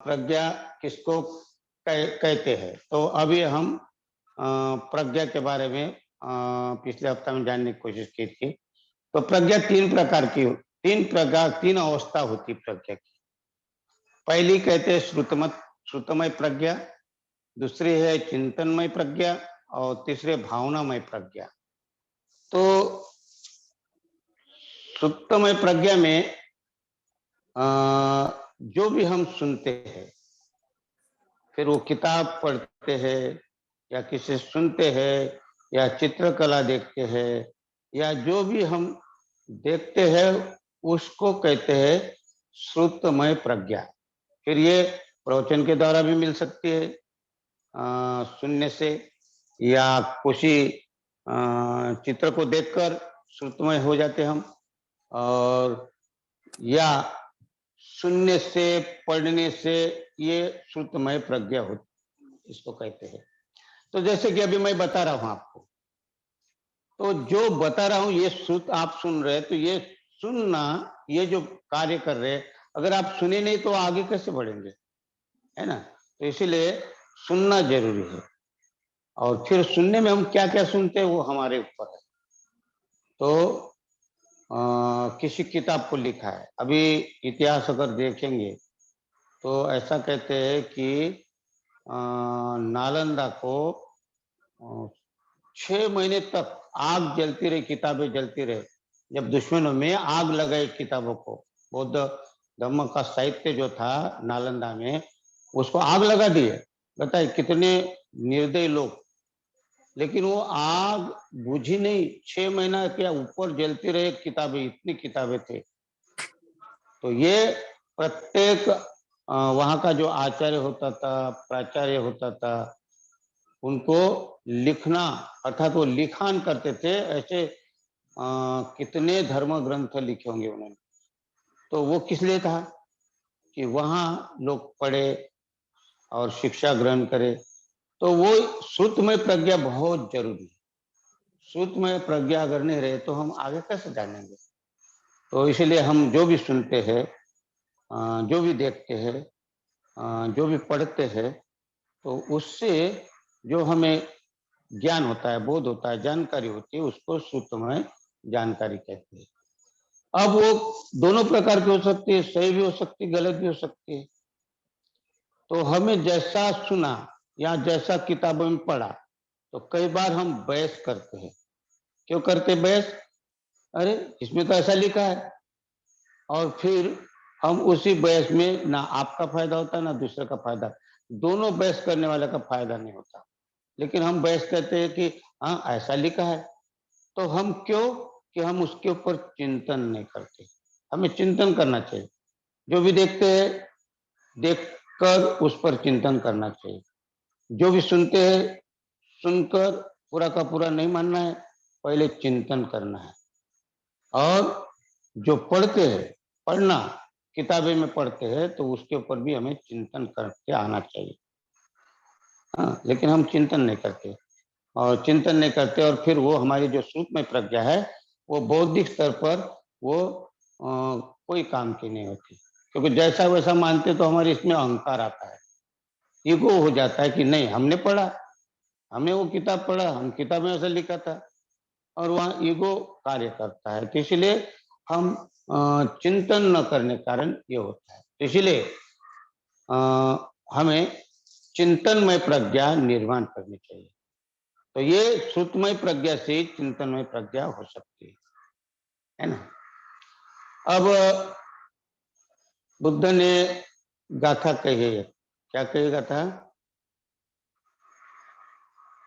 प्रज्ञा किसको कहते हैं। तो अभी हम प्रज्ञा के बारे में पिछले हफ्ता में जानने की कोशिश की थी। तो प्रज्ञा तीन अवस्था होती प्रज्ञा की। पहली कहते हैं श्रुतमय प्रज्ञा, दूसरी है चिंतनमय प्रज्ञा और तीसरे भावनामय प्रज्ञा। तो श्रुतमय प्रज्ञा में जो भी हम सुनते हैं, फिर वो किताब पढ़ते हैं या किसी सुनते हैं या चित्रकला देखते हैं या जो भी हम देखते हैं उसको कहते हैं श्रुतमय प्रज्ञा। फिर ये प्रवचन के द्वारा भी मिल सकती है, सुनने से, या किसी चित्र को देखकर श्रुतमय हो जाते हम, और या सुनने से, पढ़ने से, ये श्रुतमय प्रज्ञा होती, इसको कहते हैं। तो जैसे कि अभी मैं बता रहा हूं आपको, तो जो बता रहा हूं ये श्रुत आप सुन रहे हैं, तो ये सुनना, ये जो कार्य कर रहे हैं, अगर आप सुने नहीं तो आगे कैसे बढ़ेंगे, है ना। तो इसीलिए सुनना जरूरी है, और फिर सुनने में हम क्या क्या सुनते हैं वो हमारे ऊपर है। तो किसी किताब को लिखा है, अभी इतिहास अगर देखेंगे तो ऐसा कहते हैं कि नालंदा को 6 महीने तक आग जलती रही, किताबें जलती रही। जब दुश्मनों में आग लगाई किताबों को, बौद्ध धर्म का साहित्य जो था नालंदा में, उसको आग लगा दिए। बताइए कितने निर्दयी लोग। लेकिन वो आग बुझी नहीं, 6 महीना क्या ऊपर जलती रहे किताबें, इतनी किताबें थे। तो ये प्रत्येक वहां का जो आचार्य होता था, प्राचार्य होता था, उनको लिखना, अर्थात वो लिखान करते थे। ऐसे कितने धर्म ग्रंथ लिखे होंगे उन्होंने। तो वो किस लिए था कि वहां लोग पढ़े और शिक्षा ग्रहण करे। तो वो श्रुतमय प्रज्ञा बहुत जरूरी है। श्रुतमय प्रज्ञा अगर नहीं रहे तो हम आगे कैसे जानेंगे। तो इसलिए हम जो भी सुनते हैं, जो भी देखते हैं, जो भी पढ़ते हैं, तो उससे जो हमें ज्ञान होता है, बोध होता है, जानकारी होती है, उसको श्रुतमय जानकारी कहते हैं। अब वो दोनों प्रकार की हो सकती है, सही भी हो सकती है, गलत भी हो सकती है। तो हमें जैसा सुना या जैसा किताबों में पढ़ा, तो कई बार हम बहस करते हैं। क्यों करते बहस? अरे इसमें तो ऐसा लिखा है, और फिर हम उसी बहस में ना आपका फायदा होता ना दूसरे का फायदा, दोनों बहस करने वाले का फायदा नहीं होता। लेकिन हम बहस करते हैं कि हाँ ऐसा लिखा है। तो हम क्यों? कि हम उसके ऊपर चिंतन नहीं करते। हमें चिंतन करना चाहिए। जो भी देखते हैं, देखकर उस पर चिंतन करना चाहिए। जो भी सुनते हैं, सुनकर पूरा का पूरा नहीं मानना है, पहले चिंतन करना है। और जो पढ़ते हैं, पढ़ना, किताबें में पढ़ते हैं, तो उसके ऊपर भी हमें चिंतन करके आना चाहिए। हाँ, लेकिन हम चिंतन नहीं करते, और चिंतन नहीं करते, और फिर वो हमारी जो सूक्ष्म प्रज्ञा है, वो बौद्धिक स्तर पर वो कोई काम की नहीं होती। क्योंकि जैसा वैसा मानते तो हमारे इसमें अहंकार आता है, ईगो हो जाता है कि नहीं हमने पढ़ा, हमने वो किताब पढ़ा, हम किताब में ऐसा लिखा था, और वहाँ ईगो कार्य करता है। तो इसलिए हम चिंतन न करने के कारण ये होता है। तो इसलिए हमें चिंतनमय प्रज्ञा निर्माण करनी चाहिए। तो ये श्रुतमय प्रज्ञा से चिंतनमय प्रज्ञा हो सकती है ना। अब बुद्ध ने गाथा कही है, क्या कही गाथा?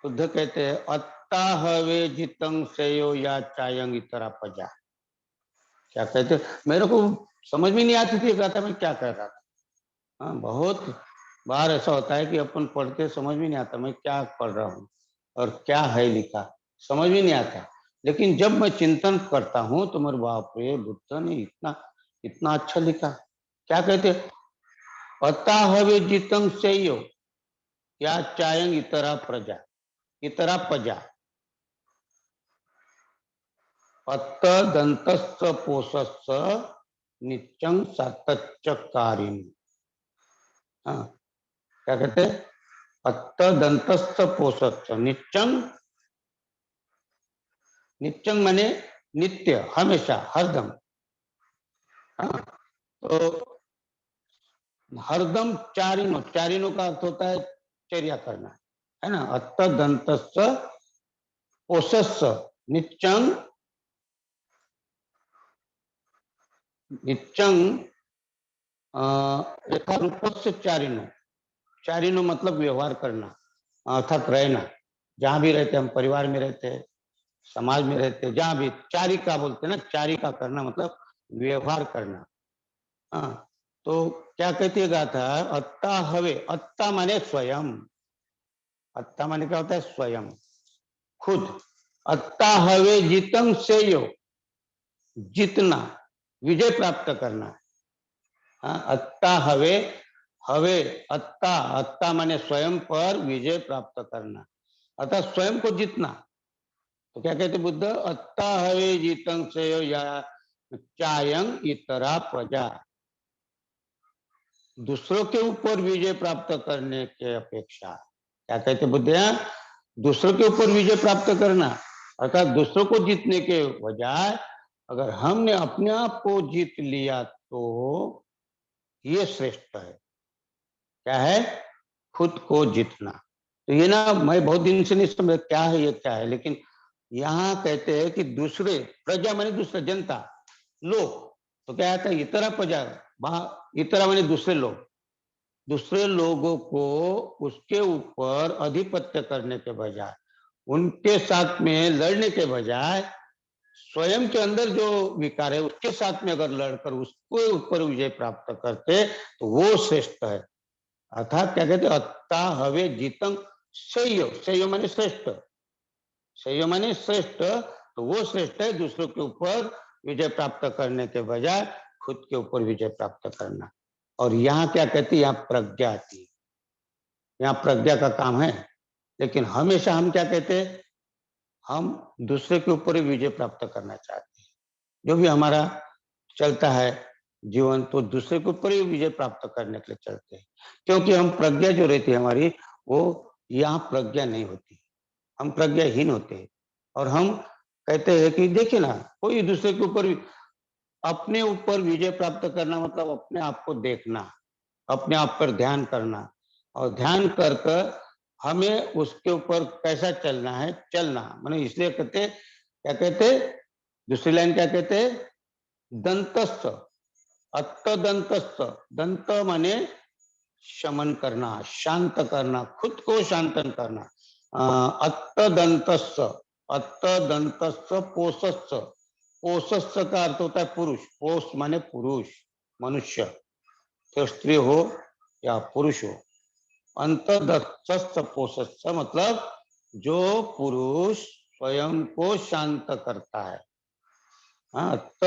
बुद्ध कहते हैं अत्ता हवे जितं सेयो या चायंग इतरा पजा। क्या कहते? मेरे को समझ में नहीं आती थी गाथा में क्या कह रहा था। हाँ, बहुत बार ऐसा होता है कि अपन पढ़ते समझ में नहीं आता मैं क्या पढ़ रहा हूँ और क्या है लिखा, समझ में नहीं आता। लेकिन जब मैं चिंतन करता हूँ तो मेरे बाप रे, बुद्ध ने इतना इतना अच्छा लिखा। क्या कहते? अता हवे जितं सेयो या चायंग इतरा प्रजा, इतरा प्रजा, अत्त दंतस्स पोषस्स नित्यं सातच्च कारिणी। हाँ, क्या कहते हैं? अत्त दंतस्थ पोषस्थ निच्चंग, निच्चंग माने नित्य, हमेशा, हरदम। हाँ, तो हरदम चारिनो, चारिनो का अर्थ होता है चर्या करना, है ना। अत्त दंतस्थ पोषस्थ निच्चंग, निच्चंग यथा रूपस्य चारिनो, चारिनो मतलब व्यवहार करना, अर्थात रहना। जहां भी रहते, हम परिवार में रहते हैं, समाज में रहते हैं, जहां भी चारिका बोलते हैं ना, चारिका करना मतलब व्यवहार करना। हाँ, तो क्या कहती है गाथा? अत्ता हवे, अत्ता माने स्वयं, अत्ता माने क्या होता है? स्वयं, खुद। अत्ता हवे जीतंग सेयो, जीतना, विजय प्राप्त करना। हाँ, अत्ता हवे, हवे अत्ता, अत्ता माने स्वयं पर विजय प्राप्त करना, अर्थात स्वयं को जीतना। तो क्या कहते बुद्ध? अत्ता हवे जीतं सेयो या चायं इतरा प्रजा, दूसरों के ऊपर विजय प्राप्त करने के अपेक्षा, क्या कहते बुद्ध? दूसरों के ऊपर विजय प्राप्त करना, अर्थात दूसरों को जीतने के बजाय अगर हमने अपने आप को जीत लिया तो ये श्रेष्ठ है। क्या है? खुद को जीतना। तो ये ना, मैं बहुत दिन से नहीं समझ क्या है ये, क्या है, लेकिन यहाँ कहते हैं कि दूसरे, प्रजा माने दूसरा, जनता, लोग। तो क्या आता है? इतरा प्रजा, इतरा माने दूसरे लोग, दूसरे लोगों को उसके ऊपर अधिपत्य करने के बजाय, उनके साथ में लड़ने के बजाय, स्वयं के अंदर जो विकार है उसके साथ में अगर लड़कर उसको ऊपर विजय प्राप्त करते तो वो श्रेष्ठ है। अर्थात क्या कहते? अत्ता हवे जीतम सह्य, सह्य माने श्रेष्ठ, सह्य माने श्रेष्ठ, तो वो श्रेष्ठ है दूसरों के ऊपर विजय प्राप्त करने के बजाय खुद के ऊपर विजय प्राप्त करना। और यहाँ क्या कहती है? यहाँ प्रज्ञा आती है, यहाँ प्रज्ञा का काम है। लेकिन हमेशा हम क्या कहते हैं? हम दूसरे के ऊपर ही विजय प्राप्त करना चाहते हैं। जो भी हमारा चलता है जीवन, तो दूसरे के ऊपर ही विजय प्राप्त करने के लिए चलते हैं, क्योंकि हम प्रज्ञा जो रहती है हमारी, वो यहाँ प्रज्ञा नहीं होती, हम प्रज्ञाहीन होते हैं। और हम कहते हैं कि देखिए ना, कोई दूसरे के ऊपर, अपने ऊपर विजय प्राप्त करना मतलब अपने आप को देखना, अपने आप पर ध्यान करना, और ध्यान कर कर हमें उसके ऊपर कैसा चलना है, चलना। माने इसलिए कहते, क्या कहते? दूसरी लाइन क्या कहते? दंतस्थ, अत्त दंतस्थ, दंत माने शमन करना, शांत करना, खुद को शांतन करना। अत्त दंतस्थ, अत्त दंतस्थ पोषस्थ, पोषस्थ का अर्थ होता है पुरुष, पोष माने पुरुष, मनुष्य, तो स्त्री हो या पुरुष हो। अंतदस्थ पोषस्थ मतलब जो पुरुष स्वयं को शांत करता है। अत्त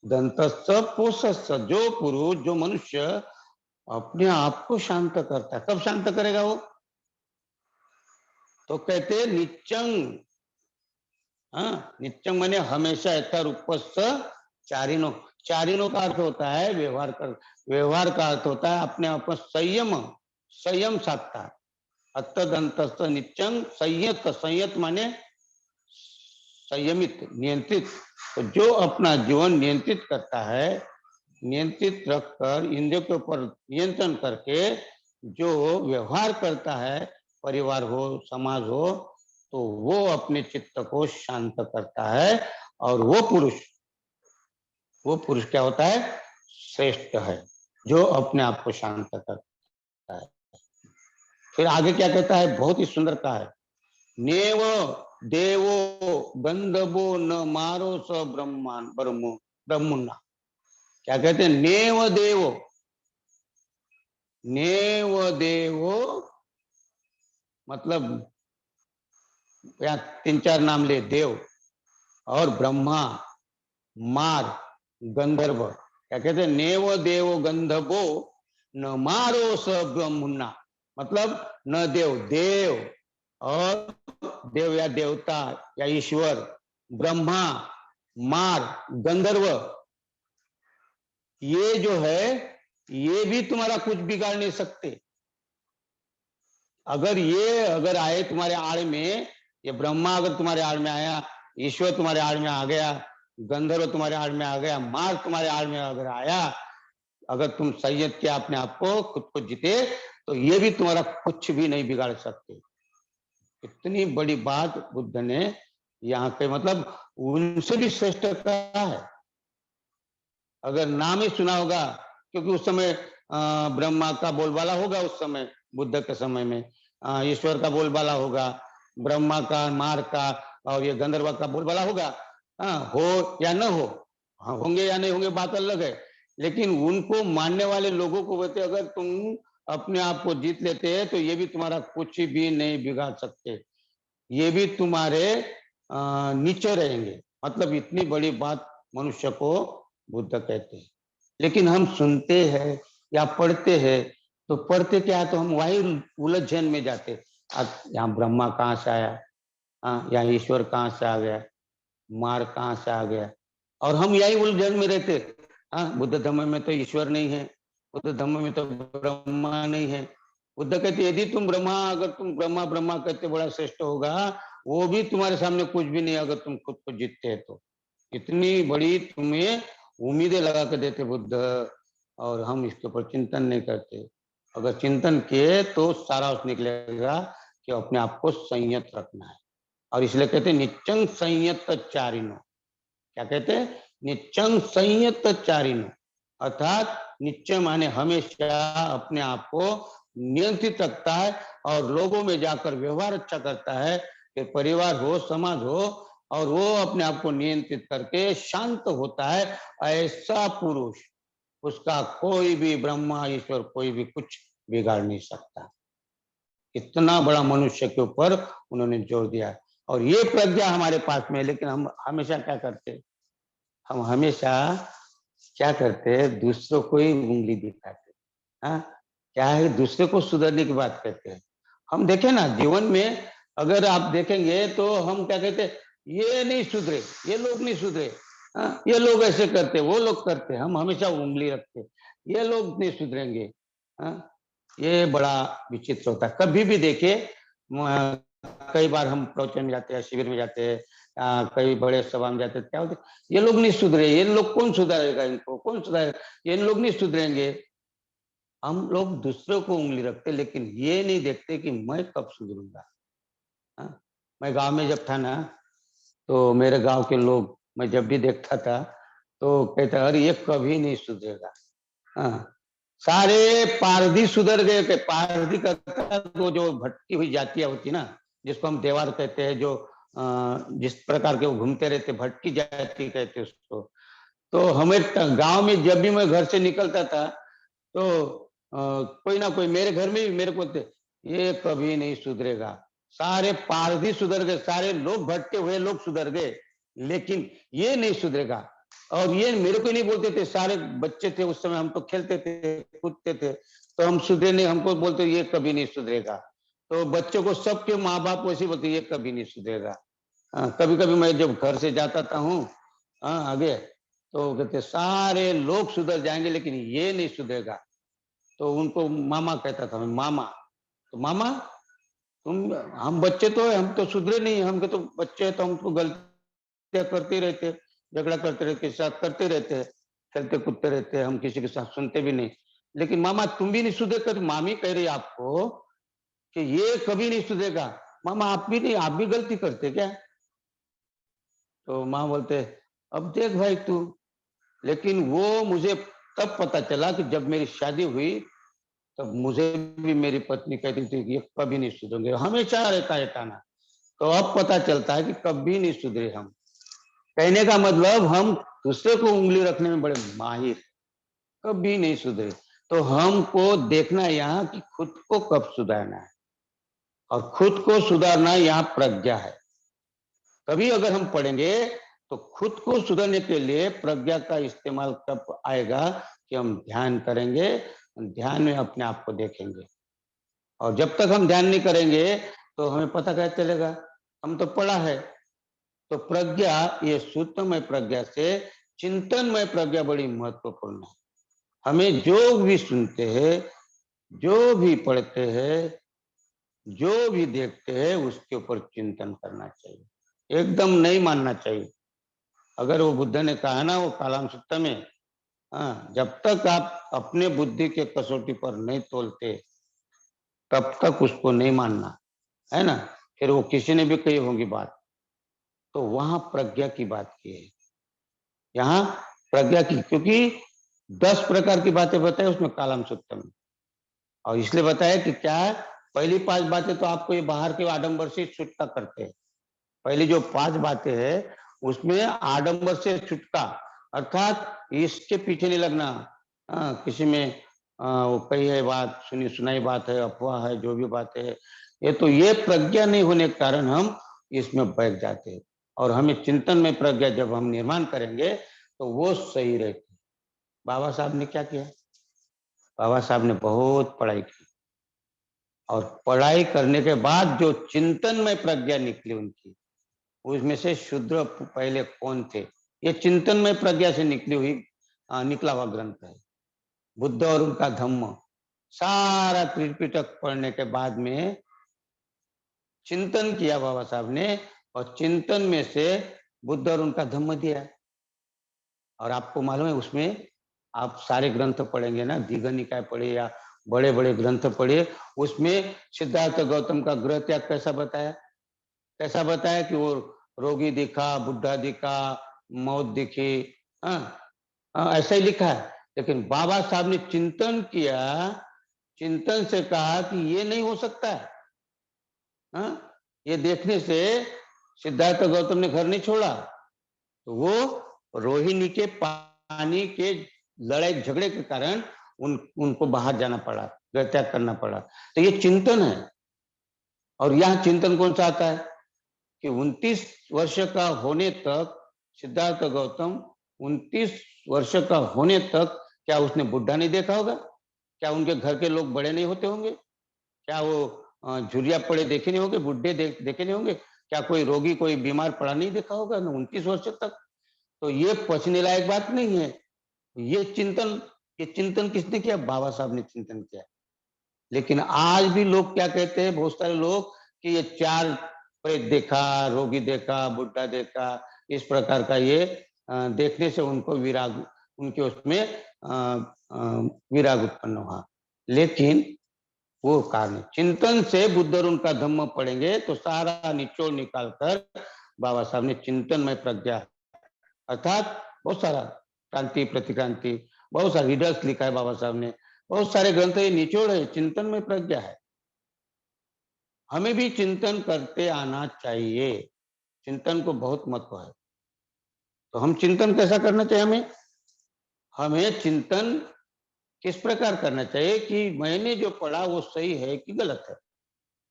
दंतस्थ पोषस्थ, जो पुरुष, जो मनुष्य अपने आप को शांत करता है। कब शांत करेगा वो? तो कहते निच्चंग, हाँ, निच्चंग माने हमेशा यथा रूपस्थ चारिनो, चारिनो का अर्थ होता है व्यवहार कर, व्यवहार का अर्थ होता है अपने आप में संयम, संयम साधता है। अत्तदंतस्थ निच्चंग संयत, संयत माने संयमित, नियंत्रित। तो जो अपना जीवन नियंत्रित करता है, नियंत्रित रखकर इंद्रियों के ऊपर नियंत्रण करके जो व्यवहार करता है, परिवार हो, समाज हो, तो वो अपने चित्त को शांत करता है। और वो पुरुष क्या होता है? श्रेष्ठ है, जो अपने आप को शांत करता है। फिर आगे क्या कहता है? बहुत ही सुंदर कहा है, नेव देवो गंधवो न मारो स ब्रह्मान ब्रह्मुन्ना। क्या कहते हैं? नेव देवो, नेव देवो मतलब यहाँ 3-4 नाम ले, देव और ब्रह्मा, मार, गंधर्व। क्या कहते हैं? नेव देव गंधर्वो न मारो स ब्रह्मुन्ना, मतलब न देव, देव और देव या देवता या ईश्वर, ब्रह्मा, मार, गंधर्व, ये जो है ये भी तुम्हारा कुछ बिगाड़ नहीं सकते। अगर आए तुम्हारे आड़ में, ये ब्रह्मा अगर तुम्हारे आड़ में आया, ईश्वर तुम्हारे आड़ में आ गया, गंधर्व तुम्हारे आड़ में आ गया, मार तुम्हारे आड़ में अगर आया, अगर तुम संयत किया अपने आप को, खुद को जीते, तो ये भी तुम्हारा कुछ भी नहीं बिगाड़ सकते। इतनी बड़ी बात बुद्ध ने यहाँ पे, मतलब उनसे भी श्रेष्ठ कहा है। अगर नाम ही सुना होगा, क्योंकि उस समय ब्रह्मा का बोलबाला होगा, उस समय बुद्ध के समय में ईश्वर का बोलबाला होगा, ब्रह्मा का, मार का, और ये गंधर्व का बोलबाला होगा। हो या न हो, होंगे या नहीं होंगे बात अलग है, लेकिन उनको मानने वाले लोगों को बोलते, अगर तुम अपने आप को जीत लेते हैं तो ये भी तुम्हारा कुछ भी नहीं बिगाड़ सकते, ये भी तुम्हारे नीचे रहेंगे। मतलब इतनी बड़ी बात मनुष्य को बुद्ध कहते हैं। लेकिन हम सुनते हैं या पढ़ते हैं, तो पढ़ते क्या है, तो हम वही उलझन में जाते, यहाँ ब्रह्मा कहाँ से आया, यहाँ ईश्वर कहाँ से आ गया, मार कहाँ से आ गया, और हम यही उलझन में रहते। बुद्ध धर्म में तो ईश्वर नहीं है, बुद्ध धर्म में तो ब्रह्मा नहीं है। बुद्ध कहते यदि तुम ब्रह्मा, अगर तुम ब्रह्मा ब्रह्मा कहते बड़ा श्रेष्ठ होगा, वो भी तुम्हारे सामने कुछ भी नहीं, अगर तुम खुद को जीतते हैं तो। इतनी बड़ी तुम्हें उम्मीदें लगा के देते बुद्ध, और हम इसके ऊपर चिंतन नहीं करते। अगर चिंतन किए तो सारा उस निकलेगा कि अपने आप को संयत रखना है। और इसलिए कहते निच्चंग संयत चारिनो। क्या कहते हैं? निच्चंग संयत चारिनो, अर्थात निश्चय माने हमेशा अपने आप को नियंत्रित रखता है, और लोगों में जाकर व्यवहार अच्छा करता है, कि परिवार हो, समाज हो, और वो अपने आप को नियंत्रित करके शांत होता है। ऐसा पुरुष, उसका कोई भी ब्रह्मा ईश्वर कोई भी कुछ बिगाड़ नहीं सकता। इतना बड़ा मनुष्य के ऊपर उन्होंने जोर दिया। और ये प्रज्ञा हमारे पास में है, लेकिन हम हमेशा क्या करते, हम हमेशा क्या करते, दूसरों को ही उंगली दिखाते। क्या है, दूसरे को सुधरने की बात करते हैं। हम देखें ना जीवन में, अगर आप देखेंगे तो हम क्या कहते, ये नहीं सुधरे, ये लोग नहीं सुधरे, ये लोग ऐसे करते, वो लोग करते, हम हमेशा उंगली रखते, ये लोग नहीं सुधरेंगे। ये बड़ा विचित्र होता है। कभी भी देखिए, कई बार हम प्रवचन में जाते हैं, शिविर में जाते हैं, कई बड़े सभा में जाते हैं, क्या होते, ये लोग नहीं सुधरे, ये लोग कौन सुधारेगा, इनको कौन सुधारेगा, ये लोग नहीं सुधरेंगे। हम लोग दूसरों को उंगली रखते, लेकिन ये नहीं देखते कि मैं कब सुधरूंगा। मैं गांव में जब था ना, तो मेरे गांव के लोग, मैं जब भी देखता था तो कहते, अरे ये कभी नहीं सुधरेगा। सारे पारधी सुधर गए। के पारधी का वो जो भटकी हुई जातियां होती ना, जिसको हम देवार कहते हैं, जो जिस प्रकार के वो घूमते रहते, भटकी जाति कहते उसको। तो हमें गांव में जब भी मैं घर से निकलता था, तो कोई ना कोई मेरे घर में भी मेरे को, ये कभी नहीं सुधरेगा। सारे पारधी सुधर गए, सारे लोग भटके हुए लोग सुधर गए, लेकिन ये नहीं सुधरेगा। और ये मेरे को नहीं बोलते थे, सारे बच्चे थे उस समय, हम तो खेलते थे, कूदते थे, तो हम सुधरे नहीं, हमको बोलते ये कभी नहीं सुधरेगा। तो बच्चों को सबके माँ बाप वैसे बोलते, ये कभी नहीं सुधरेगा। कभी कभी मैं जब घर से जाता था हूँ आगे, तो कहते सारे लोग सुधर जाएंगे, लेकिन ये नहीं सुधरेगा। तो उनको मामा कहता था मैं, मामा, तो मामा तुम, हम बच्चे तो है, हम तो सुधरे नहीं, हम तो बच्चे हैं, तो हमको गलतियां करते रहते, झगड़ा करते रहते, किसी साथ करते रहते, खेलते कूदते रहते, हम किसी के साथ सुनते भी नहीं। लेकिन मामा तुम भी नहीं सुधरे कर, मामी कह रही आपको कि ये कभी नहीं सुधरेगा। मामा आप भी नहीं, आप भी गलती करते क्या? तो माँ बोलते, अब देख भाई तू। लेकिन वो मुझे तब पता चला कि जब मेरी शादी हुई, तब मुझे भी मेरी पत्नी कहती थी कि ये कभी नहीं सुधरेंगे, हमेशा रहता है टाना। तो अब पता चलता है कि कभी नहीं सुधरे हम। कहने का मतलब हम दूसरे को उंगली रखने में बड़े माहिर, कभी नहीं सुधरे। तो हमको देखना यहाँ कि खुद को कब सुधारना है, और खुद को सुधारना यहाँ प्रज्ञा है। तभी अगर हम पढ़ेंगे तो खुद को सुधारने के लिए प्रज्ञा का इस्तेमाल कब आएगा, कि हम ध्यान करेंगे, ध्यान में अपने आप को देखेंगे। और जब तक हम ध्यान नहीं करेंगे तो हमें पता कैसे चलेगा, हम तो पढ़ा है। तो प्रज्ञा, ये सूत्रमय प्रज्ञा से चिंतनमय प्रज्ञा बड़ी महत्वपूर्ण है। हमें जो भी सुनते हैं, जो भी पढ़ते हैं, जो भी देखते हैं, उसके ऊपर चिंतन करना चाहिए, एकदम नहीं मानना चाहिए। अगर वो बुद्ध ने कहा ना वो कालाम सुत्ता में, हाँ, जब तक आप अपने बुद्धि के कसौटी पर नहीं तोलते, तब तक उसको नहीं मानना, है ना? फिर वो किसी ने भी कही होगी बात, तो वहां प्रज्ञा की बात की है। यहाँ प्रज्ञा की, क्योंकि 10 प्रकार की बातें बताई उसमें कालाम सुत्ता में, और इसलिए बताया कि क्या है, पहली 5 बातें तो आपको ये बाहर के आडंबर से छुटका करते हैं। पहली जो 5 बातें हैं, उसमें आडंबर से छुटका, अर्थात इसके पीछे नहीं लगना। किसी में वो कही है बात, सुनी सुनाई बात है, अफवाह है, जो भी बात है, ये प्रज्ञा नहीं होने के कारण हम इसमें बैठ जाते हैं। और हमें चिंतन में प्रज्ञा जब हम निर्माण करेंगे, तो वो सही रहती। बाबा साहब ने क्या किया? बाबा साहब ने बहुत पढ़ाई की, और पढ़ाई करने के बाद जो चिंतन में प्रज्ञा निकली उनकी, उसमें से शूद्र पहले कौन थे, ये चिंतन में प्रज्ञा से निकली हुई निकला हुआ ग्रंथ है। बुद्ध और उनका धम्म, सारा त्रिपिटक पढ़ने के बाद में चिंतन किया बाबा साहब ने, और चिंतन में से बुद्ध और उनका धम्म दिया। और आपको मालूम है उसमें, आप सारे ग्रंथ पढ़ेंगे ना, दीघ निकाय पढ़े या बड़े बड़े ग्रंथ पढ़े, उसमें सिद्धार्थ गौतम का गृह त्याग कैसा बताया, कैसा बताया कि वो रोगी दिखा, बुढ़ा दिखा, मौत दिखी, हाँ, ऐसा ही लिखा है। लेकिन बाबा साहब ने चिंतन किया, चिंतन से कहा कि ये नहीं हो सकता है, हाँ? ये देखने से सिद्धार्थ गौतम ने घर नहीं छोड़ा, तो वो रोहिणी के पानी के लड़ाई झगड़े के कारण उनको बाहर जाना पड़ा, त्याग करना पड़ा। तो ये चिंतन है। और यहाँ चिंतन कौन सा आता है कि 29 वर्ष का होने तक सिद्धार्थ गौतम, 29 वर्ष का होने तक क्या उसने बुढ़ा नहीं देखा होगा? क्या उनके घर के लोग बड़े नहीं होते होंगे? क्या वो झुरिया पड़े देखे नहीं होंगे? बुढ़े देखे नहीं होंगे? क्या कोई रोगी, कोई बीमार पड़ा नहीं देखा होगा ना 29 वर्ष तक? तो ये पचने लायक बात नहीं है। ये चिंतन, ये चिंतन किसने किया? बाबा साहब ने चिंतन किया। लेकिन आज भी लोग क्या कहते हैं, बहुत सारे लोग, कि ये 4 प्रेत देखा, रोगी देखा, बुढ़ा देखा, इस प्रकार का ये देखने से उनको विराग, उनके उसमें विराग उत्पन्न हुआ। लेकिन वो कारण चिंतन से बुद्ध और उनका धम्म पढ़ेंगे तो सारा निचोड़ निकाल कर बाबा साहब ने चिंतन में प्रज्ञा, अर्थात बहुत सारा क्रांति प्रतिक्रांति, बहुत सारा रीडर्स लिखा है बाबा साहब ने, बहुत सारे ग्रंथ, ये निचोड़ है, चिंतन में प्रज्ञा है। हमें भी चिंतन करते आना चाहिए, चिंतन को बहुत महत्व है। तो हम चिंतन कैसा करना चाहिए? हमें हमें चिंतन किस प्रकार करना चाहिए कि मैंने जो पढ़ा वो सही है कि गलत है,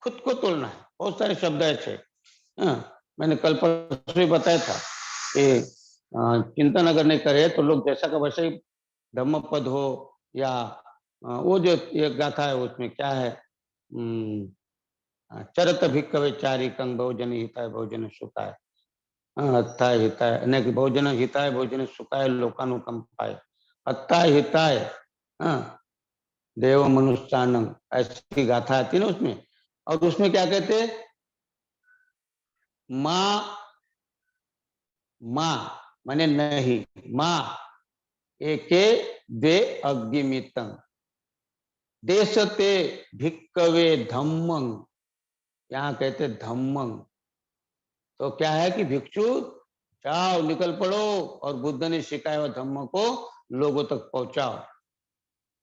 खुद को तोड़ना है। बहुत सारे शब्द ऐसे, मैंने कल परसों ही बताया था कि चिंतन अगर नहीं करे तो लोग जैसा का वैसा ही धम्म पद हो, या वो जो एक गाथा है उसमें क्या है, चरत भिक्कवे चारी कंग बहुजन हिताय बहुजन सुखाय, अत्थाय हिताय नहीं, बहुजन हिताय बहुजन सुखाय लोकानुकंपाय, अत्थाय हिताय, देव मनुष्यानंग, ऐसी गाथा आती है ना उसमें। और उसमें क्या कहते हैं, माँ, माँ माने नहीं, माँ एके दे अग्निमितं देशते भिक्कवे धम्मं, यहाँ कहते धम्मं। तो क्या है कि भिक्षु जाओ, निकल पड़ो, और बुद्ध ने सिखाया हुआ धम्म को लोगों तक पहुंचाओ।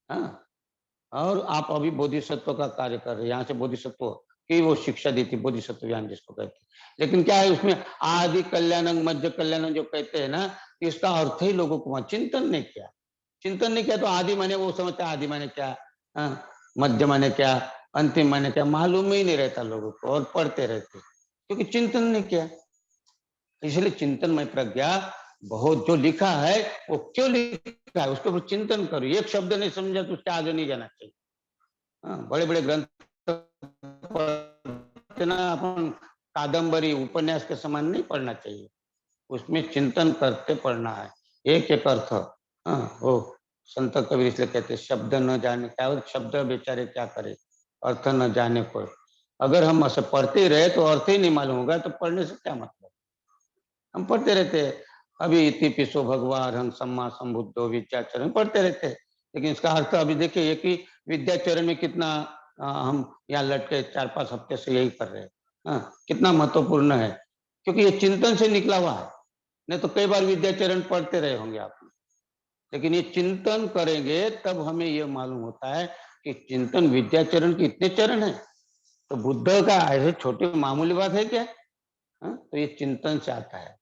हाँ, और आप अभी बोधिसत्व का कार्य कर रहे हैं, यहाँ से बोधिसत्व की वो शिक्षा दी थी, बोधिसत्व ज्ञान जिसको कहते हैं। लेकिन क्या है उसमें आदि कल्याणं मध्य कल्याणं जो कहते हैं ना, इसका अर्थ ही लोगों को चिंतन नहीं किया। चिंतन नहीं किया तो आदि माने वो समझते आदि माने क्या, मध्य माने क्या, अंतिम माने क्या, मालूम ही नहीं रहता लोगों को, और पढ़ते रहते क्योंकि चिंतन नहीं किया। इसलिए चिंतन में प्रज्ञा बहुत, जो लिखा है वो क्यों लिखा है उसके ऊपर चिंतन करो। एक शब्द नहीं समझा तो उसके आगे नहीं जाना चाहिए। बड़े बड़े ग्रंथ ना अपन कादम्बरी उपन्यास के समान नहीं पढ़ना चाहिए, उसमें चिंतन करते पढ़ना है, एक एक अर्थ हो। संत कबीर इसलिए कहते शब्द न जाने क्या हो, शब्द बेचारे क्या करे, अर्थ न जाने कोई। अगर हम ऐसे पढ़ते रहे तो अर्थ ही नहीं मालूम होगा तो पढ़ने से क्या मतलब। हम पढ़ते रहते हैं, अभी इति पिसो भगवान हम सम्मा संबुद्धो विद्याचरण पढ़ते रहते हैं, लेकिन इसका अर्थ अभी देखिए एक ही विद्याचरण में कितना हम यहाँ लटके 4-5 हफ्ते से यही कर रहे हैं। कितना महत्वपूर्ण है, क्योंकि ये चिंतन से निकला हुआ है। नहीं तो कई बार विद्याचरण पढ़ते रहे होंगे आप, लेकिन ये चिंतन करेंगे तब हमें ये मालूम होता है कि चिंतन विद्याचरण के इतने चरण है, तो बुद्ध का ऐसे छोटी मामूली बात है क्या। तो ये चिंतन से आता है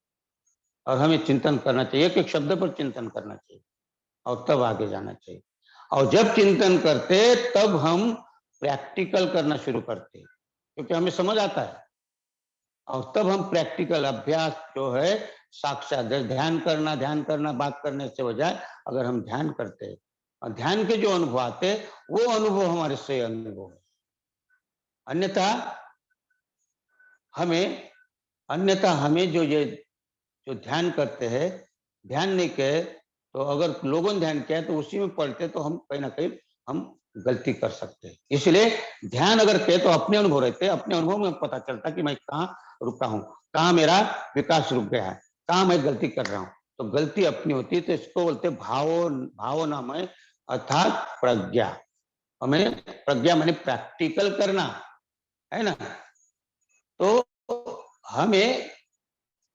और हमें चिंतन करना चाहिए, एक एक शब्द पर चिंतन करना चाहिए और तब आगे जाना चाहिए। और जब चिंतन करते तब हम प्रैक्टिकल करना शुरू करते हैं, क्योंकि हमें समझ आता है और तब हम प्रैक्टिकल अभ्यास जो है साक्षात ध्यान करना बात करने से बजाय अगर हम ध्यान करते हैं और ध्यान के जो अनुभव आते वो अनुभव हमारे सही अनुभव है। अन्यथा हमें जो ये जो ध्यान करते हैं, ध्यान नहीं किए तो अगर लोगों ने ध्यान किया है तो उसी में पढ़ते तो हम कहीं ना कहीं हम गलती कर सकते हैं। इसलिए ध्यान अगर किए तो अपने अनुभव रहते, अपने अनुभव में पता चलता कि मैं कहाँ रुका हूँ, कहाँ मेरा विकास रुक गया है, कहाँ मैं गलती कर रहा हूँ। तो गलती अपनी होती है, तो इसको बोलते भावनामय अर्थात प्रज्ञा। और मैंने प्रज्ञा मैंने प्रैक्टिकल करना है ना, तो हमें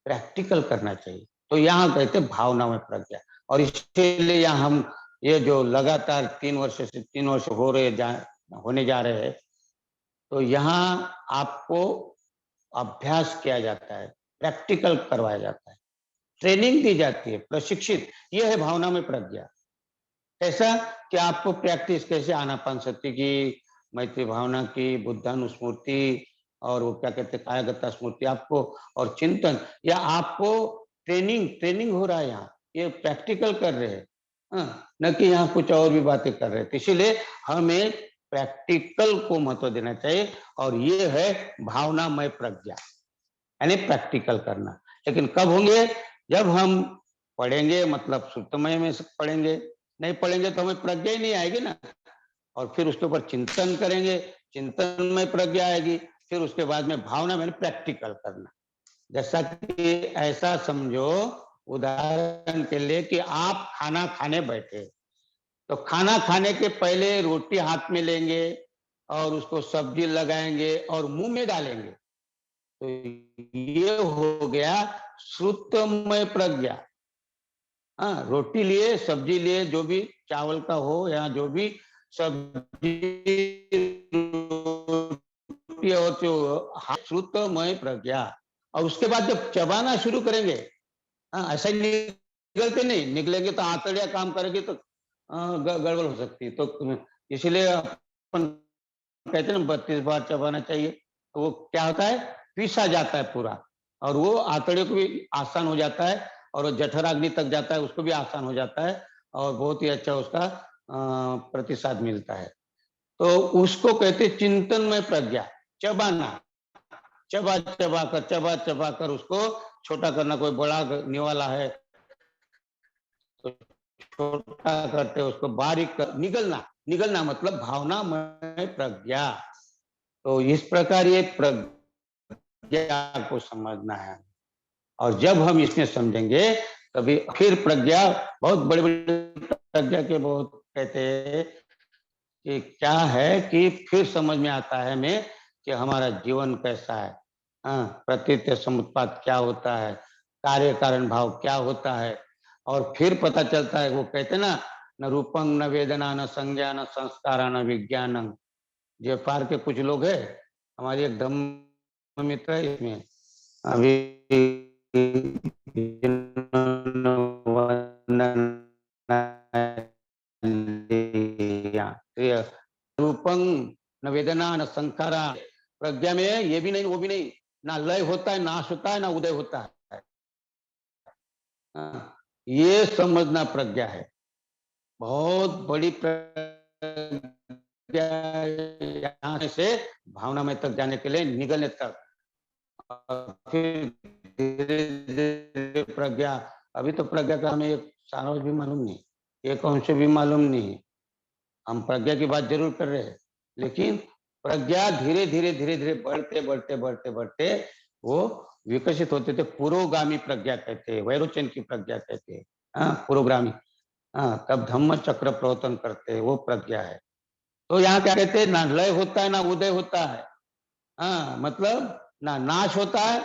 प्रैक्टिकल करना चाहिए। तो यहाँ कहते भावना में प्रज्ञा, और इसलिए यहाँ हम ये जो लगातार 3 वर्ष होने जा रहे हैं, तो यहाँ आपको अभ्यास किया जाता है, प्रैक्टिकल करवाया जाता है, ट्रेनिंग दी जाती है, प्रशिक्षित। ये है भावना में प्रज्ञा। ऐसा कि आपको प्रैक्टिस कैसे आनापान सती की, मैत्री भावना की, बुद्धानुस्मृति और वो क्या कहते हैं कायागता स्मृति आपको, और चिंतन, या आपको ट्रेनिंग हो रहा है यहाँ, ये प्रैक्टिकल कर रहे हैं। न कि यहाँ कुछ और भी बातें कर रहे थे। इसीलिए हमें प्रैक्टिकल को महत्व देना चाहिए, और ये है भावनामय प्रज्ञा, यानी प्रैक्टिकल करना। लेकिन कब होंगे, जब हम पढ़ेंगे, मतलब सुतमय में से पढ़ेंगे, नहीं पढ़ेंगे तो हमें प्रज्ञा ही नहीं आएगी ना। और फिर उसके ऊपर चिंतन करेंगे, चिंतन में प्रज्ञा आएगी, फिर उसके बाद में भावना में प्रैक्टिकल करना। जैसा कि ऐसा समझो, उदाहरण के लिए कि आप खाना खाने बैठे, तो खाना खाने के पहले रोटी हाथ में लेंगे और उसको सब्जी लगाएंगे और मुंह में डालेंगे, तो ये हो गया श्रुतमय प्रज्ञा। रोटी लिए, सब्जी लिए, जो भी चावल का हो या जो भी सब्जी और जो श्रुतमय प्रज्ञा। और उसके बाद जब चबाना शुरू करेंगे, ऐसा ही निकलते नहीं, निकलेंगे तो आंतड़िया काम करेगी तो गड़बड़ हो सकती है। तो इसलिए अपन कहते हैं ना 32 बार चबाना चाहिए, तो वो क्या होता है, पीसा जाता है पूरा, और वो आंतड़ियों को भी आसान हो जाता है, और वो जठराग्नि तक जाता है, उसको भी आसान हो जाता है, और बहुत ही अच्छा उसका प्रतिसाद मिलता है। तो उसको कहते चिंतन में प्रज्ञा, चबाना, चबा चबा कर उसको छोटा करना। कोई बड़ा निवाला है तो छोटा करते उसको बारीक कर, निगलना मतलब भावना में प्रज्ञा। तो इस प्रकार ये प्रज्ञा को समझना है, और जब हम इसमें समझेंगे तभी फिर प्रज्ञा, बहुत बड़ी बड़ी प्रज्ञा के बहुत कहते हैं कि क्या है, कि फिर समझ में आता है हमें कि हमारा जीवन कैसा है, प्रतीत्य समुत्पाद क्या होता है, कार्य कारण भाव क्या होता है। और फिर पता चलता है, वो कहते ना, न रूपं न वेदना न संज्ञा न संस्कार न विज्ञानम। जेफार के कुछ लोग है, हमारी एक धम्म मित्र है इसमें, अभी रूपं न वेदना न संखारा, प्रज्ञा में ये भी नहीं वो भी नहीं, ना लय होता है, नाश होता है, ना उदय होता है। ये समझना प्रज्ञा है, बहुत बड़ी प्रज्ञा, यहाँ से भावना में तक जाने के लिए, निगलने तक। और फिर धीरे धीरे प्रज्ञा, अभी तो प्रज्ञा का हमें एक सारांश भी मालूम नहीं, ये कौन से भी मालूम नहीं है। हम प्रज्ञा की बात जरूर कर रहे हैं, लेकिन प्रज्ञा धीरे धीरे धीरे धीरे बढ़ते बढ़ते बढ़ते बढ़ते वो विकसित होते थे। पुरोगामी प्रज्ञा कहते हैं, वैरोचन की प्रज्ञा कहते हैं। हाँ, पुरोगामी। हाँ, तब धम्म चक्र प्रवर्तन करते हैं, वो प्रज्ञा है। तो यहाँ क्या कहते हैं, ना लय होता है ना उदय होता है। हाँ, मतलब ना नाश होता है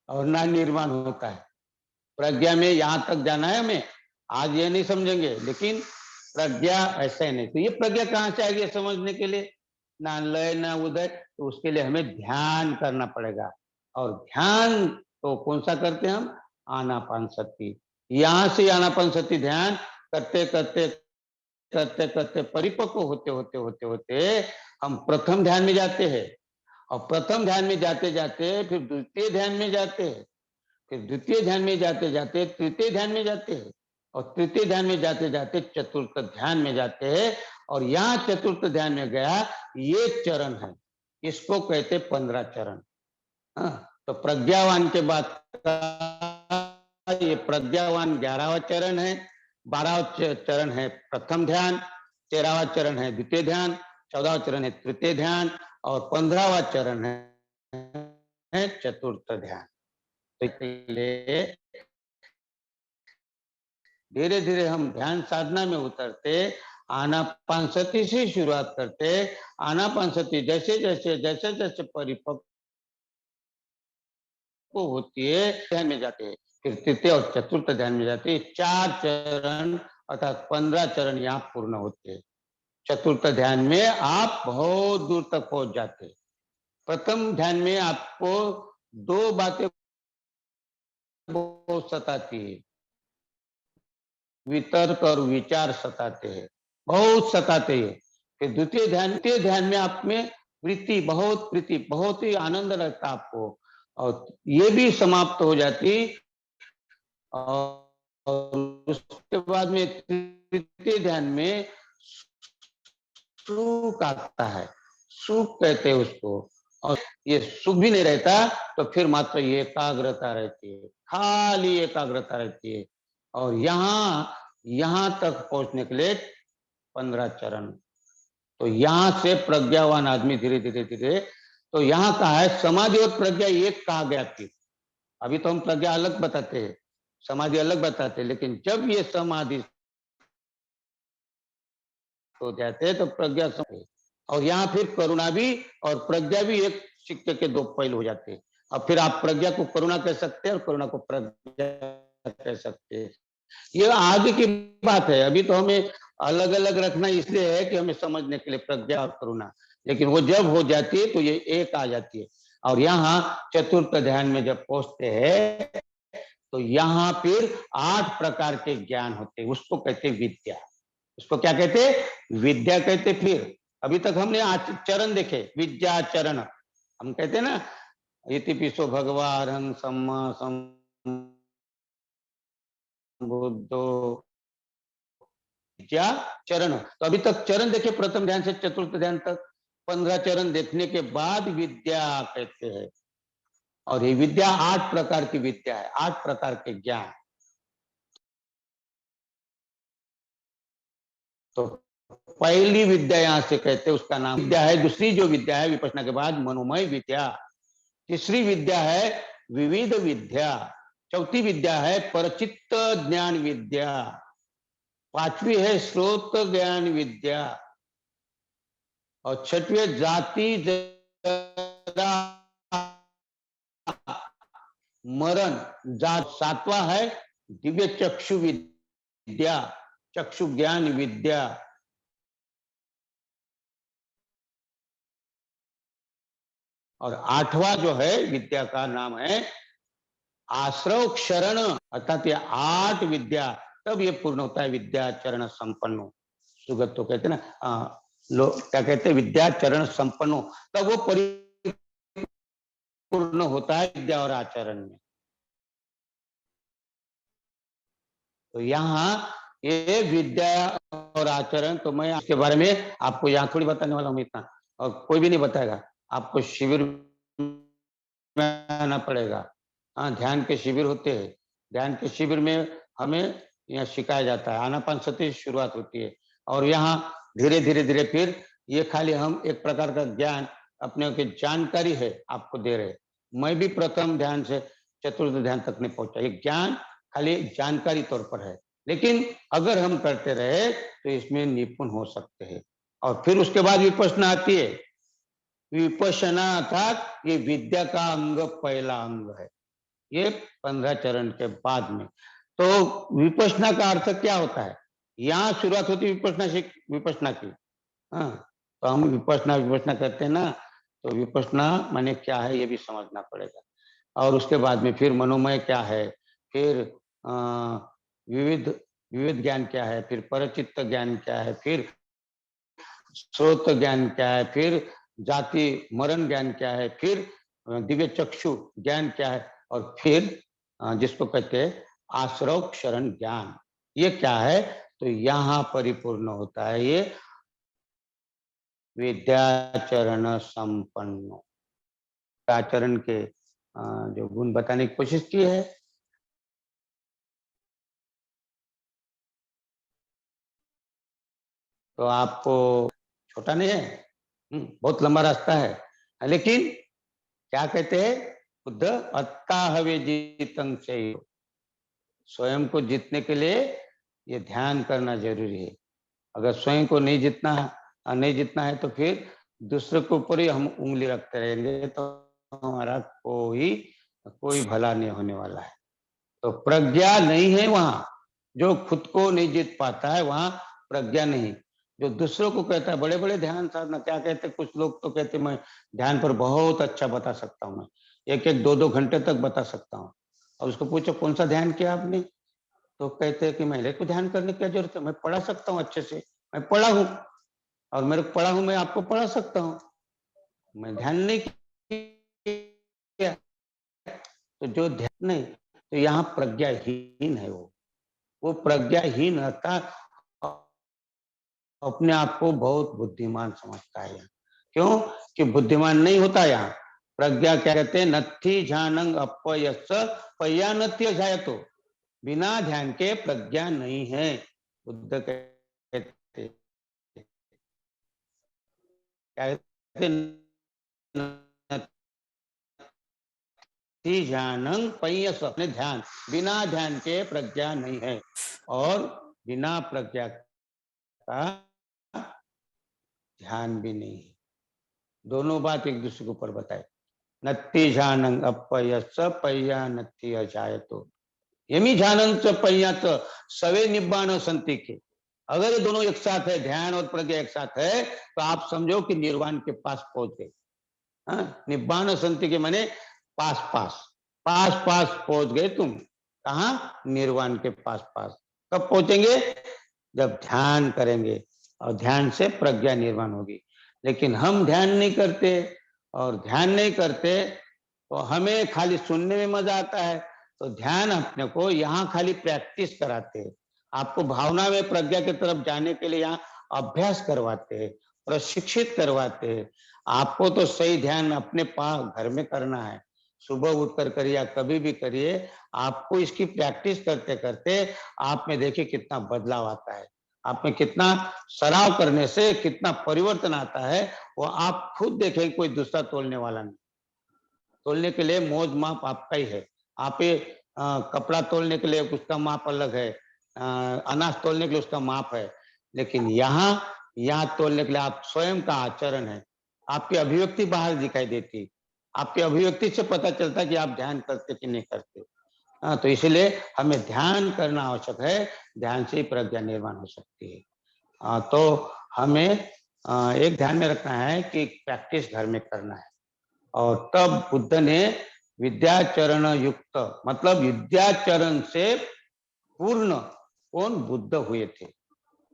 और ना निर्माण होता है। प्रज्ञा में यहां तक जाना है हमें। आज ये नहीं समझेंगे, लेकिन प्रज्ञा ऐसा ही नहीं। तो ये प्रज्ञा कहां से आएगी समझने के लिए? ना लय ना उदय, तो उसके लिए हमें ध्यान करना पड़ेगा। और ध्यान तो कौन सा करते हैं हम? आनापान सती। यहां से आनापान सती ध्यान करते करते करते करते परिपक्व होते होते होते होते हम प्रथम ध्यान में जाते हैं। और प्रथम ध्यान में जाते जाते फिर द्वितीय ध्यान में जाते हैं। फिर द्वितीय ध्यान में जाते जाते तृतीय ध्यान में जाते हैं। और तृतीय ध्यान में जाते जाते चतुर्थ ध्यान में जाते हैं। और यहाँ चतुर्थ ध्यान में गया, ये चरण है, इसको कहते 15 चरण। हाँ, तो प्रज्ञावान के बाद ये प्रज्ञावान 11वां चरण है, 12वां चरण है प्रथम ध्यान, 13वां चरण है द्वितीय ध्यान, 14वां चरण है तृतीय ध्यान और 15वां चरण है चतुर्थ ध्यान। धीरे धीरे हम ध्यान साधना में उतरते, आनापानसती से शुरुआत करते। आनापानसती जैसे जैसे जैसे जैसे परिपक्व होती है, ध्यान में जाते हैं। फिर तृतीय और चतुर्थ ध्यान में जाते हैं। 4 चरण अर्थात 15 चरण यहाँ पूर्ण होते हैं। चतुर्थ ध्यान में आप बहुत दूर तक पहुंच जाते हैं। प्रथम ध्यान में आपको 2 बातें बहुत सताती है, वितर्क और विचार सताते हैं, बहुत सताते हैं। फिर द्वितीय ध्यान में आप में प्रीति बहुत ही आनंद लगता आपको, और ये भी समाप्त हो जाती। और उसके बाद में तृतीय ध्यान में सुख आता है, सुख कहते हैं उसको। और ये सुख भी नहीं रहता, तो फिर मात्र ये एकाग्रता रहती है, खाली एकाग्रता रहती है। और यहां तक पहुंचने के लिए 15 चरण। तो यहां से प्रज्ञावान आदमी धीरे धीरे धीरे, तो यहां कहा है समाधि और प्रज्ञा एक कहा गया थी। अभी तो हम प्रज्ञा अलग बताते हैं, समाधि अलग बताते हैं, लेकिन जब ये समाधि हो जाते हैं तो प्रज्ञा समाधि। और यहाँ फिर करुणा भी और प्रज्ञा भी एक सिक्के के 2 पहलू हो जाते हैं। अब फिर आप प्रज्ञा को करुणा कह सकते हैं और करुणा को प्रज्ञा कह सकते हैं। ये आगे की बात है, अभी तो हमें अलग अलग रखना इसलिए है कि हमें समझने के लिए प्रज्ञा और करुणा। लेकिन वो जब हो जाती है तो ये एक आ जाती है। और यहाँ चतुर्थ ध्यान में जब पहुंचते हैं तो यहाँ फिर 8 प्रकार के ज्ञान होते हैं, उसको कहते हैं विद्या। उसको क्या कहते हैं? विद्या कहते। फिर अभी तक हमने चरण देखे, विद्या चरण। हम कहते हैं ना, इति पिसो भगवान सम्मा बुद्धो विद्या चरण। तो अभी तक चरण देखे, प्रथम ध्यान से चतुर्थ ध्यान तक 15 चरण देखने के बाद विद्या कहते हैं। और ये विद्या 8 प्रकार की विद्या है, 8 प्रकार के ज्ञान। तो पहली विद्या यहां से कहते हैं, उसका नाम विद्या है। दूसरी जो विद्या है विपश्यना के बाद मनोमय विद्या। तीसरी विद्या है विविध विद्या। चौथी विद्या है परचित्त ज्ञान विद्या। पांचवी है स्रोत ज्ञान विद्या। और छठवीं जाति जरा मरण जात। सातवां है दिव्य चक्षु विद्या, चक्षु ज्ञान विद्या। और आठवां जो है विद्या का नाम है आश्रव क्षरण, अर्थात ये 8 विद्या, तब ये पूर्ण होता है विद्या चरण संपन्नो। सुगत तो कहते ना, लोग क्या कहते हैं, विद्या चरण संपन्नो, तब वो परिपूर्ण होता है विद्या और आचरण में। तो यहाँ ये विद्या और आचरण, तो मैं इसके बारे में आपको यहाँ थोड़ी बताने वाला हूँ इतना, और कोई भी नहीं बताएगा। आपको शिविर में आना पड़ेगा। हाँ, ध्यान के शिविर होते हैं। ध्यान के शिविर में हमें यहाँ सिखाया जाता है। आनापानसती से शुरुआत होती है और यहाँ धीरे धीरे धीरे फिर ये खाली हम एक प्रकार का ज्ञान अपने की जानकारी है आपको दे रहे। मैं भी प्रथम ध्यान से चतुर्थ ध्यान तक नहीं पहुंचा, ये ज्ञान खाली जानकारी तौर पर है, लेकिन अगर हम करते रहे तो इसमें निपुण हो सकते हैं। और फिर उसके बाद विपश्यना आती है। विपश्यना अर्थात ये विद्या का अंग, पहला अंग है ये 15 चरण के बाद में। तो विपश्यना का अर्थ क्या होता है, यहाँ शुरुआत होती है विपश्यना की। हाँ, तो हम विपश्यना करते हैं ना, तो विपश्यना माने क्या है ये भी समझना पड़ेगा। और उसके बाद में फिर मनोमय क्या है, फिर विविध विविध ज्ञान क्या है, फिर परचित्त ज्ञान क्या है, फिर स्रोत ज्ञान क्या है, फिर जाति मरण ज्ञान क्या है, फिर दिव्य चक्षु ज्ञान क्या है, और फिर जिसको कहते हैं आश्रव शरण ज्ञान, ये क्या है। तो यहाँ परिपूर्ण होता है ये विद्याचरण संपन्न। आचरण के जो गुण बताने की कोशिश की है। तो आपको छोटा नहीं है, बहुत लंबा रास्ता है, लेकिन क्या कहते हैं बुद्ध, अत्ताहवे जीतं चैव, स्वयं को जीतने के लिए ये ध्यान करना जरूरी है। अगर स्वयं को नहीं जीतना है तो फिर दूसरे के ऊपर ही हम उंगली रखते रहेंगे तो हमारा कोई कोई भला नहीं होने वाला है। तो प्रज्ञा नहीं है वहां, जो खुद को नहीं जीत पाता है वहां प्रज्ञा नहीं। जो दूसरों को कहता है बड़े बड़े ध्यान साधना, क्या कहते, कुछ लोग तो कहते मैं ध्यान पर बहुत अच्छा बता सकता हूँ, मैं एक एक दो दो घंटे तक बता सकता हूँ। और उसको पूछो कौन सा ध्यान किया आपने, तो कहते हैं कि मेरे को ध्यान करने की क्या जरूरत है, मैं पढ़ा सकता हूँ अच्छे से, मैं पढ़ा हूँ और मेरे को पढ़ा हूँ, मैं आपको पढ़ा सकता हूँ, मैं ध्यान नहीं किया। तो जो ध्यान नहीं, तो यहाँ प्रज्ञाहीन है वो प्रज्ञाहीन रहता, अपने आप को बहुत बुद्धिमान समझता है। क्यों कि बुद्धिमान नहीं होता यहाँ। प्रज्ञा क्या कहते हैं, नत्थी झानंग अपयस पय्या नत्य जायतो, बिना ध्यान के प्रज्ञा नहीं है, बुद्ध कहते ध्यानंग पय्यस, अपने ध्यान, बिना ध्यान के प्रज्ञा नहीं है और बिना प्रज्ञा का ध्यान भी नहीं है। दोनों बात एक दूसरे के ऊपर बताए। नत्ति झानंग अपयस पय्या नत्ति अजायतो, यमी झानंग च पय्या च सवे निब्बाण संति के। अगर ये दोनों एक साथ है, ध्यान और प्रज्ञा एक साथ है, तो आप समझो कि निर्वाण के पास पहुंच गए। निब्बाण संति के माने पास पास, पास पास पहुंच गए तुम। कहा, निर्वाण के पास पास। कब पहुंचेंगे, जब ध्यान करेंगे और ध्यान से प्रज्ञा निर्माण होगी। लेकिन हम ध्यान नहीं करते, और ध्यान नहीं करते तो हमें खाली सुनने में मजा आता है। तो ध्यान अपने को यहाँ खाली प्रैक्टिस कराते हैं, आपको भावना में प्रज्ञा की तरफ जाने के लिए यहाँ अभ्यास करवाते हैं, प्रशिक्षित करवाते हैं। आपको तो सही ध्यान अपने पास घर में करना है, सुबह उठकर करिए या कभी भी करिए। आपको इसकी प्रैक्टिस करते करते आप में देखिए कितना बदलाव आता है, आप में कितना सराव करने से कितना परिवर्तन आता है, वो आप खुद देखें, कोई दूसरा तोलने वाला नहीं। तोलने के लिए मोज माप आपका ही है। आप ये कपड़ा तोलने के लिए उसका माप अलग है, अनाज तोलने के लिए उसका माप है, लेकिन यहाँ तोलने के लिए आप स्वयं का आचरण है, आपकी अभिव्यक्ति बाहर दिखाई देती, आपकी अभिव्यक्ति से पता चलता है कि आप ध्यान करते कि नहीं करते। तो इसलिए हमें ध्यान करना आवश्यक है, ध्यान से ही प्रज्ञा निर्माण हो सकती है। तो हमें एक ध्यान में रखना है कि प्रैक्टिस घर में करना है। और तब बुद्ध ने विद्याचरण युक्त, मतलब विद्याचरण से पूर्ण कौन, बुद्ध हुए थे,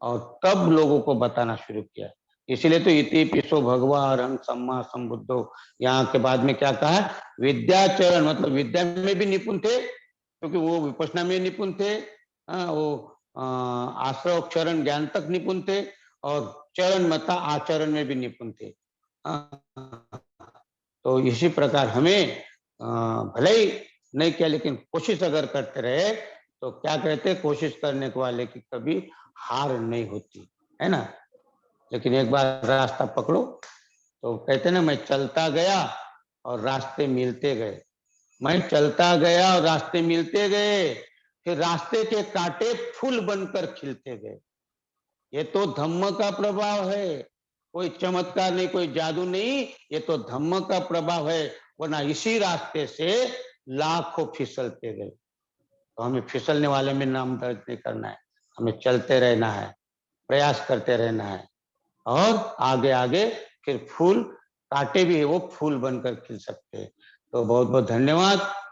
और तब लोगों को बताना शुरू किया। इसीलिए तो इति पिछो भगवा अरहं सम्मा संबुद्धो, यहाँ के बाद में क्या कहा, विद्याचरण मतलब विद्या में भी निपुण थे, क्योंकि वो विपश्यना में निपुण थे, वो आश्रव चरण ज्ञान तक निपुण थे, और चरण मता आचरण में भी निपुण थे। तो इसी प्रकार हमें भले ही नहीं किया, लेकिन कोशिश अगर करते रहे तो क्या कहते हैं, कोशिश करने के वाले की कभी हार नहीं होती, है ना। लेकिन एक बार रास्ता पकड़ो, तो कहते हैं ना, मैं चलता गया और रास्ते मिलते गए। मैं चलता गया और रास्ते मिलते गए, फिर रास्ते के कांटे फूल बनकर खिलते गए। ये तो धम्म का प्रभाव है, कोई चमत्कार नहीं, कोई जादू नहीं, ये तो धम्म का प्रभाव है। वरना इसी रास्ते से लाखों फिसलते गए। तो हमें फिसलने वाले में नाम दर्ज नहीं करना है, हमें चलते रहना है, प्रयास करते रहना है, और आगे आगे फिर फूल, कांटे भी है वो फूल बनकर खिल सकते हैं। तो बहुत बहुत धन्यवाद।